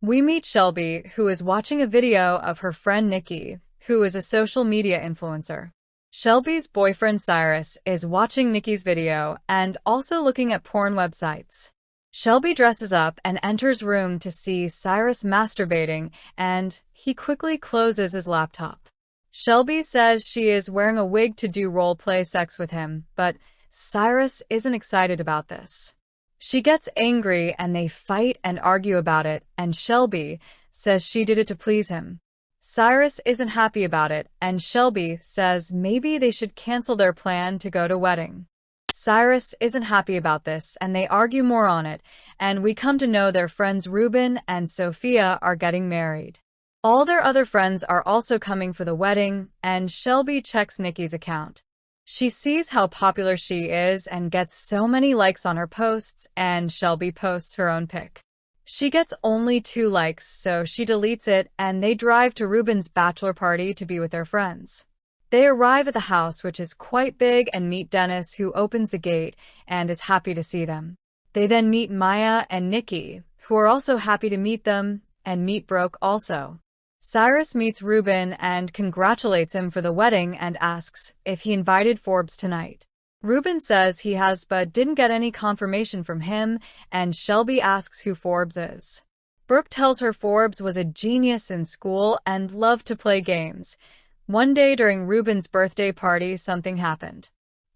We meet Shelby, who is watching a video of her friend Nikki, who is a social media influencer. Shelby's boyfriend Cyrus is watching Nikki's video and also looking at porn websites. Shelby dresses up and enters room to see Cyrus masturbating, and he quickly closes his laptop. Shelby says she is wearing a wig to do role-play sex with him, but Cyrus isn't excited about this. She gets angry and they fight and argue about it, and Shelby says she did it to please him. Cyrus isn't happy about it, and Shelby says maybe they should cancel their plan to go to wedding. Cyrus isn't happy about this, and they argue more on it, and we come to know their friends Ruben and Sophia are getting married. All their other friends are also coming for the wedding, and Shelby checks Nikki's account. She sees how popular she is and gets so many likes on her posts, and Shelby posts her own pic. She gets only 2 likes, so she deletes it, and they drive to Ruben's bachelor party to be with their friends. They arrive at the house, which is quite big, and meet Dennis, who opens the gate and is happy to see them. They then meet Maya and Nikki, who are also happy to meet them, and meet Brooke also. Cyrus meets Ruben and congratulates him for the wedding and asks if he invited Forbes tonight. Ruben says he has but didn't get any confirmation from him, and Shelby asks who Forbes is. Brooke tells her Forbes was a genius in school and loved to play games. One day during Ruben's birthday party, something happened.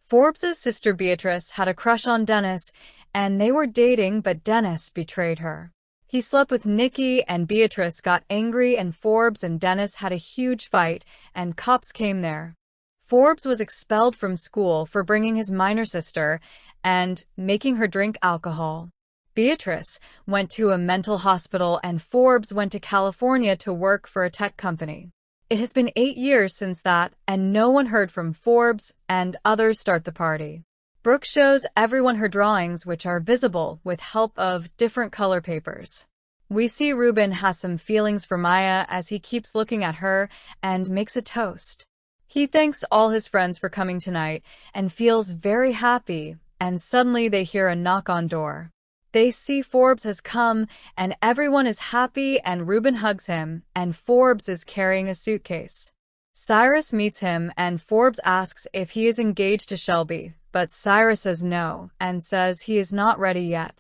Forbes' sister Beatrice had a crush on Dennis, and they were dating, but Dennis betrayed her. He slept with Nikki, and Beatrice got angry, and Forbes and Dennis had a huge fight, and cops came there. Forbes was expelled from school for bringing his minor sister and making her drink alcohol. Beatrice went to a mental hospital, and Forbes went to California to work for a tech company. It has been 8 years since that, and no one heard from Forbes, and others start the party. Brooke shows everyone her drawings, which are visible with help of different color papers. We see Ruben has some feelings for Maya as he keeps looking at her and makes a toast. He thanks all his friends for coming tonight and feels very happy, and suddenly they hear a knock on door. They see Forbes has come, and everyone is happy, and Ruben hugs him, and Forbes is carrying a suitcase. Cyrus meets him, and Forbes asks if he is engaged to Shelby, but Cyrus says no, and says he is not ready yet.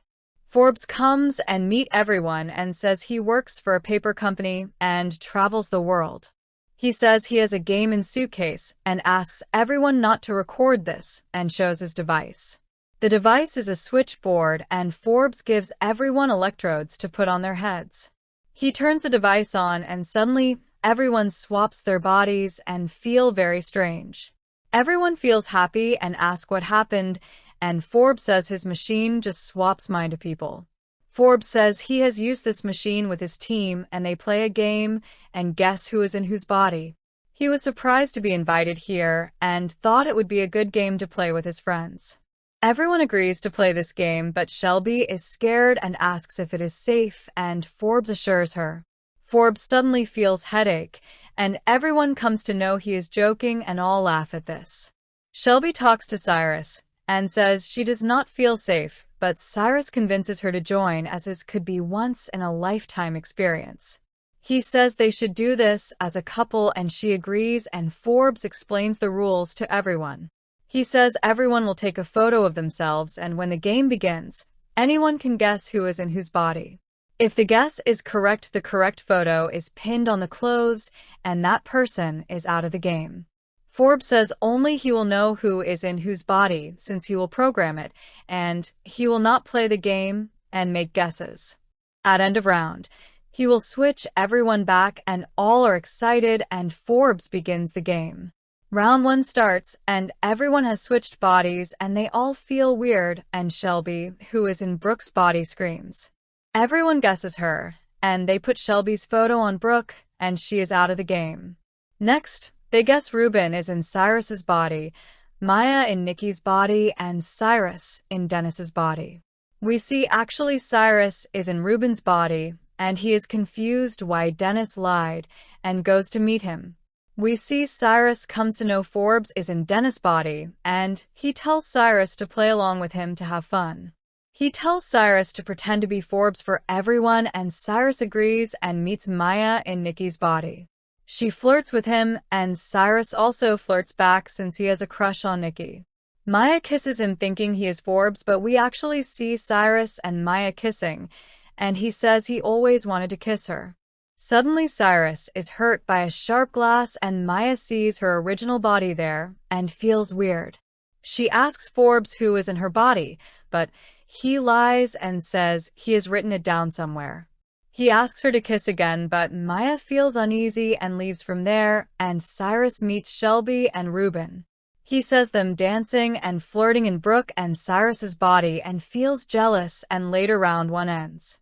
Forbes comes and meet everyone and says he works for a paper company and travels the world. He says he has a game in suitcase and asks everyone not to record this and shows his device. The device is a switchboard, and Forbes gives everyone electrodes to put on their heads. He turns the device on, and suddenly everyone swaps their bodies and feel very strange. Everyone feels happy and asks what happened, and Forbes says his machine just swaps mind of people. Forbes says he has used this machine with his team, and they play a game and guess who is in whose body. He was surprised to be invited here and thought it would be a good game to play with his friends. Everyone agrees to play this game, but Shelby is scared and asks if it is safe, and Forbes assures her. Forbes suddenly feels headache, and everyone comes to know he is joking, and all laugh at this. Shelby talks to Cyrus and says she does not feel safe, but Cyrus convinces her to join as this could be once-in-a-lifetime experience. He says they should do this as a couple, and she agrees, and Forbes explains the rules to everyone. He says everyone will take a photo of themselves, and when the game begins, anyone can guess who is in whose body. If the guess is correct, the correct photo is pinned on the clothes, and that person is out of the game. Forbes says only he will know who is in whose body, since he will program it, and he will not play the game and make guesses. At end of round, he will switch everyone back, and all are excited, and Forbes begins the game. Round 1 starts, and everyone has switched bodies, and they all feel weird, and Shelby, who is in Brooke's body, screams. Everyone guesses her, and they put Shelby's photo on Brooke, and she is out of the game. Next, they guess Ruben is in Cyrus's body, Maya in Nikki's body, and Cyrus in Dennis's body. We see actually Cyrus is in Ruben's body, and he is confused why Dennis lied, and goes to meet him. We see Cyrus comes to know Forbes is in Dennis' body, and he tells Cyrus to play along with him to have fun. He tells Cyrus to pretend to be Forbes for everyone, and Cyrus agrees and meets Maya in Nikki's body. She flirts with him, and Cyrus also flirts back since he has a crush on Nikki. Maya kisses him thinking he is Forbes, but we actually see Cyrus and Maya kissing, and he says he always wanted to kiss her. Suddenly Cyrus is hurt by a sharp glass and Maya sees her original body there and feels weird. She asks Forbes who is in her body, but he lies and says he has written it down somewhere. He asks her to kiss again, but Maya feels uneasy and leaves from there, and Cyrus meets Shelby and Reuben. He sees them dancing and flirting in Brooke and Cyrus's body and feels jealous, and later round one ends.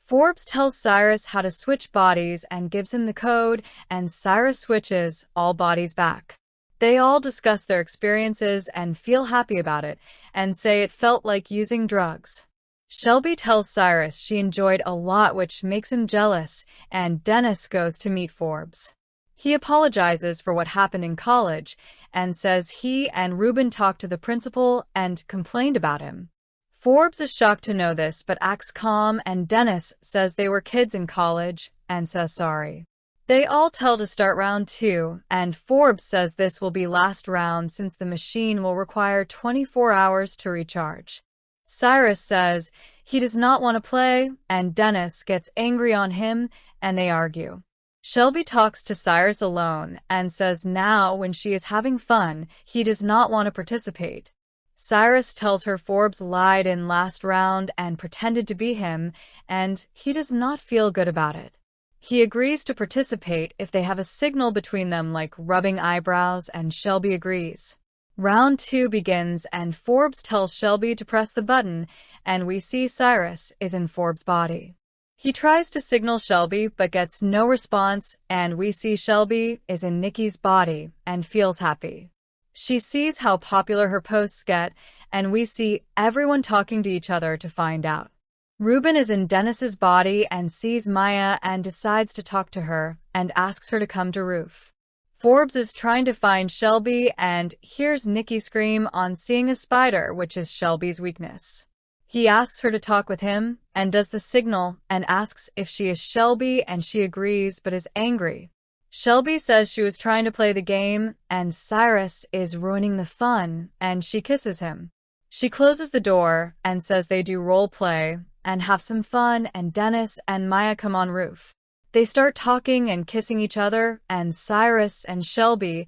Forbes tells Cyrus how to switch bodies and gives him the code, and Cyrus switches all bodies back. They all discuss their experiences and feel happy about it, and say it felt like using drugs. Shelby tells Cyrus she enjoyed a lot, which makes him jealous, and Dennis goes to meet Forbes. He apologizes for what happened in college, and says he and Reuben talked to the principal and complained about him. Forbes is shocked to know this, but acts calm, and Dennis says they were kids in college, and says sorry. They all tell to start round 2, and Forbes says this will be last round since the machine will require 24 hours to recharge. Cyrus says he does not want to play, and Dennis gets angry on him, and they argue. Shelby talks to Cyrus alone and says now when she is having fun, he does not want to participate. Cyrus tells her Forbes lied in last round and pretended to be him, and he does not feel good about it. He agrees to participate if they have a signal between them like rubbing eyebrows, and Shelby agrees. Round 2 begins and Forbes tells Shelby to press the button, and we see Cyrus is in Forbes' body. He tries to signal Shelby but gets no response, and we see Shelby is in Nikki's body and feels happy. She sees how popular her posts get, and we see everyone talking to each other to find out. Reuben is in Dennis's body and sees Maya and decides to talk to her and asks her to come to roof. Forbes is trying to find Shelby and hears Nikki scream on seeing a spider, which is Shelby's weakness. He asks her to talk with him and does the signal and asks if she is Shelby, and she agrees but is angry. Shelby says she was trying to play the game and Cyrus is ruining the fun, and she kisses him. She closes the door and says they do role play and have some fun, and Dennis and Maya come on roof. They start talking and kissing each other, and Cyrus and Shelby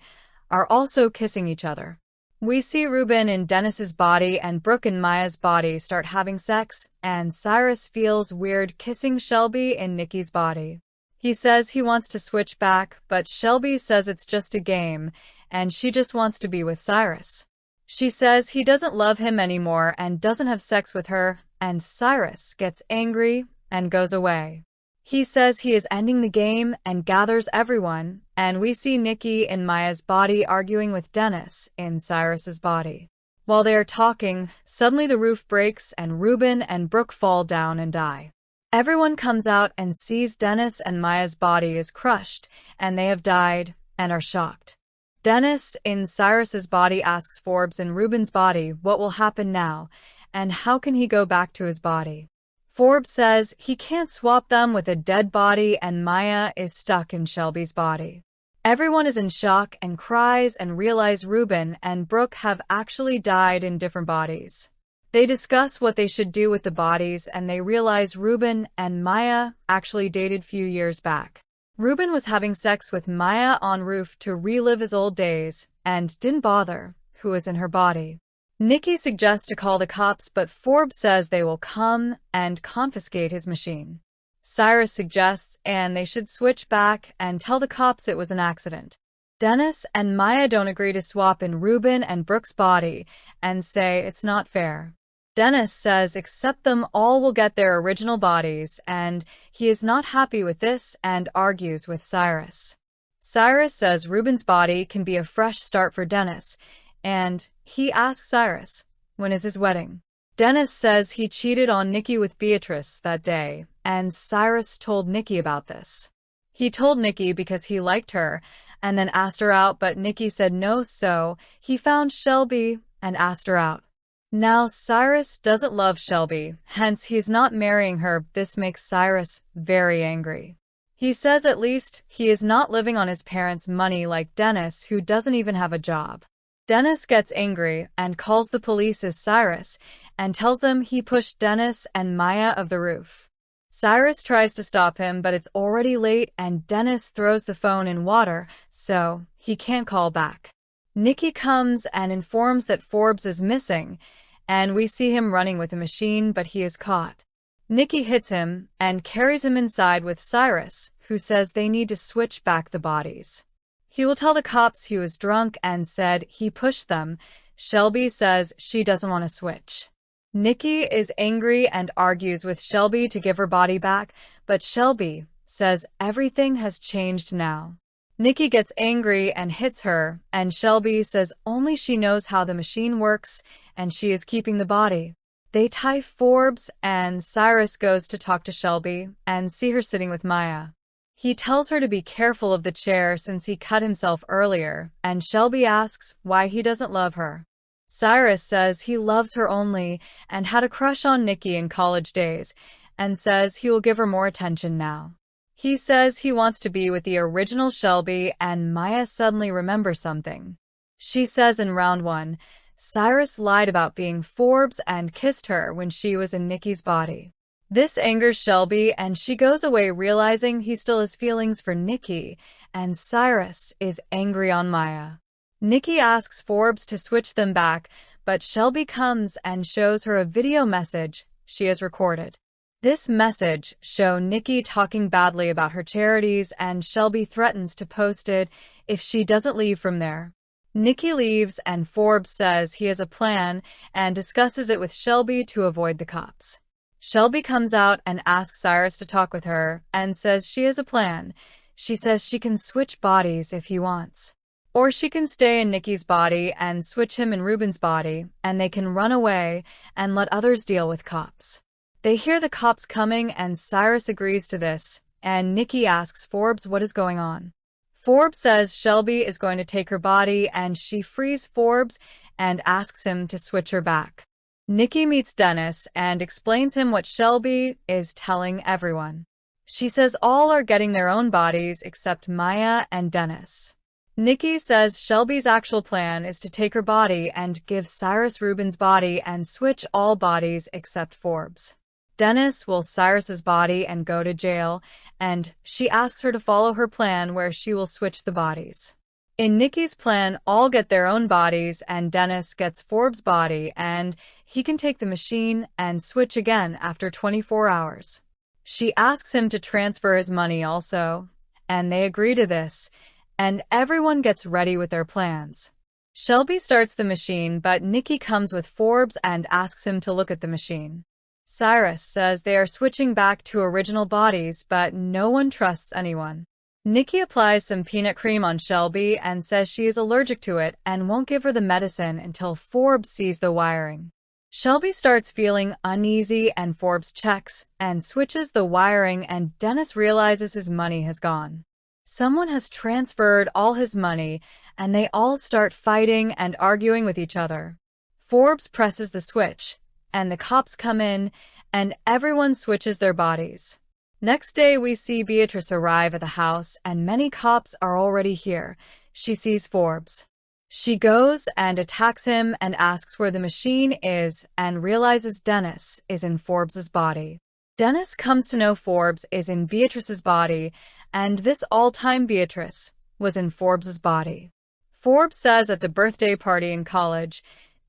are also kissing each other. We see Reuben in Dennis's body and Brooke in Maya's body start having sex, and Cyrus feels weird kissing Shelby in Nikki's body. He says he wants to switch back, but Shelby says it's just a game, and she just wants to be with Cyrus. She says he doesn't love him anymore and doesn't have sex with her, and Cyrus gets angry and goes away. He says he is ending the game and gathers everyone, and we see Nikki in Maya's body arguing with Dennis in Cyrus's body. While they are talking, suddenly the roof breaks and Reuben and Brooke fall down and die. Everyone comes out and sees Dennis and Maya's body is crushed, and they have died, and are shocked. Dennis in Cyrus's body asks Forbes in Reuben's body what will happen now, and how can he go back to his body. Forbes says he can't swap them with a dead body, and Maya is stuck in Shelby's body. Everyone is in shock and cries and realize Reuben and Brooke have actually died in different bodies. They discuss what they should do with the bodies, and they realize Reuben and Maya actually dated few years back. Reuben was having sex with Maya on roof to relive his old days, and didn't bother who was in her body. Nikki suggests to call the cops, but Forbes says they will come and confiscate his machine. Cyrus suggests and they should switch back and tell the cops it was an accident. Dennis and Maya don't agree to swap in Reuben and Brooke's body and say it's not fair. Dennis says except them all will get their original bodies, and he is not happy with this and argues with Cyrus. Cyrus says Reuben's body can be a fresh start for Dennis, and he asks Cyrus, when is his wedding? Dennis says he cheated on Nikki with Beatrice that day, and Cyrus told Nikki about this. He told Nikki because he liked her, and then asked her out, but Nikki said no, so he found Shelby and asked her out. Now, Cyrus doesn't love Shelby, hence he's not marrying her. This makes Cyrus very angry. He says at least he is not living on his parents' money like Dennis, who doesn't even have a job. Dennis gets angry and calls the police as Cyrus and tells them he pushed Dennis and Maya off the roof. Cyrus tries to stop him, but it's already late and Dennis throws the phone in water, so he can't call back. Nikki comes and informs that Forbes is missing, and we see him running with a machine, but he is caught. Nikki hits him and carries him inside with Cyrus, who says they need to switch back the bodies. He will tell the cops he was drunk and said he pushed them. Shelby says she doesn't want to switch. Nikki is angry and argues with Shelby to give her body back, but Shelby says everything has changed now. Nikki gets angry and hits her, and Shelby says only she knows how the machine works and she is keeping the body. They tie Forbes and Cyrus goes to talk to Shelby and see her sitting with Maya. He tells her to be careful of the chair since he cut himself earlier, and Shelby asks why he doesn't love her. Cyrus says he loves her only and had a crush on Nikki in college days, and says he will give her more attention now. He says he wants to be with the original Shelby, and Maya suddenly remembers something. She says in round 1, Cyrus lied about being Forbes and kissed her when she was in Nikki's body. This angers Shelby and she goes away realizing he still has feelings for Nikki, and Cyrus is angry on Maya. Nikki asks Forbes to switch them back, but Shelby comes and shows her a video message she has recorded. This message shows Nikki talking badly about her charities, and Shelby threatens to post it if she doesn't leave from there. Nikki leaves and Forbes says he has a plan and discusses it with Shelby to avoid the cops. Shelby comes out and asks Cyrus to talk with her and says she has a plan. She says she can switch bodies if he wants. Or she can stay in Nikki's body and switch him in Ruben's body, and they can run away and let others deal with cops. They hear the cops coming and Cyrus agrees to this, and Nikki asks Forbes what is going on. Forbes says Shelby is going to take her body and she frees Forbes and asks him to switch her back. Nikki meets Dennis and explains him what Shelby is telling everyone. She says all are getting their own bodies except Maya and Dennis. Nikki says Shelby's actual plan is to take her body and give Cyrus Ruben's body and switch all bodies except Forbes. Dennis will Cyrus's body and go to jail, and she asks her to follow her plan where she will switch the bodies. In Nikki's plan, all get their own bodies and Dennis gets Forbes' body and he can take the machine and switch again after 24 hours. She asks him to transfer his money also, and they agree to this, and everyone gets ready with their plans. Shelby starts the machine, but Nikki comes with Forbes and asks him to look at the machine. Cyrus says they are switching back to original bodies, but no one trusts anyone. Nikki applies some peanut cream on Shelby and says she is allergic to it and won't give her the medicine until Forbes sees the wiring. Shelby starts feeling uneasy and Forbes checks and switches the wiring, and Dennis realizes his money has gone. Someone has transferred all his money and they all start fighting and arguing with each other. Forbes presses the switch and the cops come in and everyone switches their bodies. Next day, we see Beatrice arrive at the house and many cops are already here. She sees Forbes. She goes and attacks him and asks where the machine is and realizes Dennis is in Forbes' body. Dennis comes to know Forbes is in Beatrice's body, and this all-time Beatrice was in Forbes' body. Forbes says at the birthday party in college,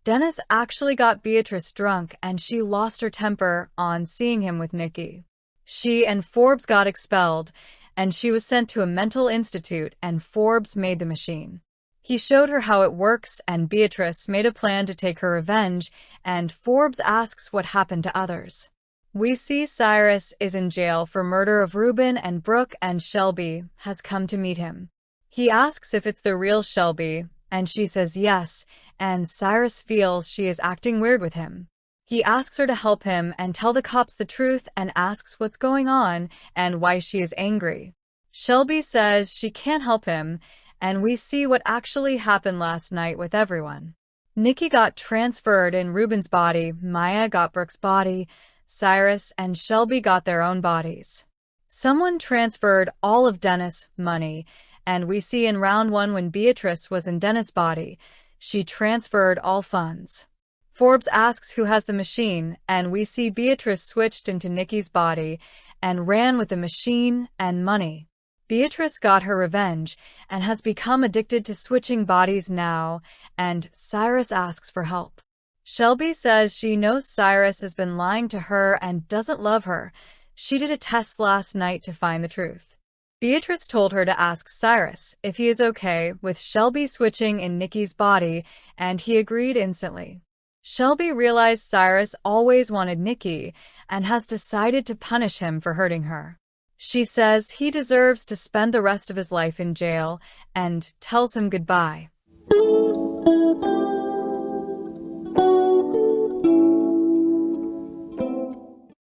Dennis actually got Beatrice drunk and she lost her temper on seeing him with Nikki. She and Forbes got expelled, and she was sent to a mental institute, and Forbes made the machine. He showed her how it works, and Beatrice made a plan to take her revenge, and Forbes asks what happened to others. We see Cyrus is in jail for murder of Ruben and Brooke, and Shelby has come to meet him. He asks if it's the real Shelby, and she says yes, and Cyrus feels she is acting weird with him. He asks her to help him and tell the cops the truth and asks what's going on and why she is angry. Shelby says she can't help him, and we see what actually happened last night with everyone. Nikki got transferred in Ruben's body, Maya got Brooke's body, Cyrus and Shelby got their own bodies. Someone transferred all of Dennis' money, and we see in round 1 when Beatrice was in Dennis' body, she transferred all funds. Forbes asks who has the machine, and we see Beatrice switched into Nikki's body and ran with the machine and money. Beatrice got her revenge and has become addicted to switching bodies now, and Cyrus asks for help. Shelby says she knows Cyrus has been lying to her and doesn't love her. She did a test last night to find the truth. Beatrice told her to ask Cyrus if he is okay with Shelby switching in Nikki's body, and he agreed instantly. Shelby realized Cyrus always wanted Nikki and has decided to punish him for hurting her. She says he deserves to spend the rest of his life in jail and tells him goodbye.